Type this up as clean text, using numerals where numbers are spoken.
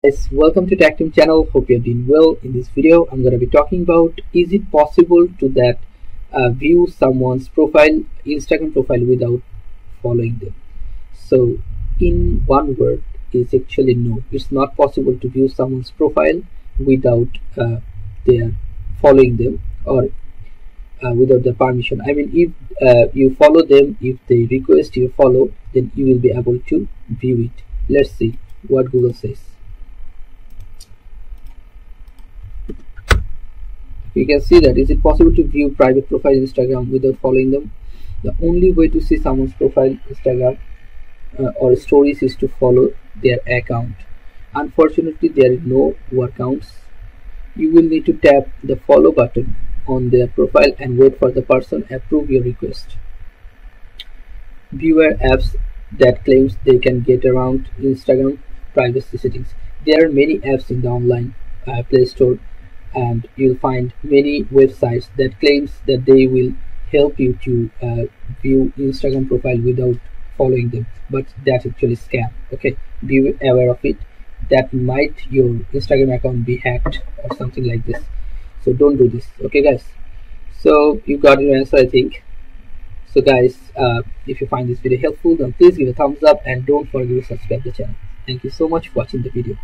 Guys, welcome to TechTeam channel. Hope you're doing well. In this video, I'm going to be talking about is it possible to view someone's profile, Instagram profile without following them. So, in one word, is actually no. It's not possible to view someone's profile without their following them or without their permission. I mean, if you follow them, if they request you follow, then you will be able to view it. Let's see what Google says. You can see that is it possible to view private profile Instagram without following them. The only way to see someone's profile Instagram or stories is to follow their account. Unfortunately, there are no accounts. You will need to tap the follow button on their profile and wait for the person approve your request. Beware apps that claims they can get around Instagram privacy settings. There are many apps in the online Play Store, and you'll find many websites that claims that they will help you to view Instagram profile without following them, but that's actually scam. Okay, be aware of it. That might your Instagram account be hacked or something like this, so don't do this. Okay guys, so you got your answer, I think. So guys, if you find this video helpful, then please give a thumbs up and don't forget to subscribe the channel. Thank you so much for watching the video.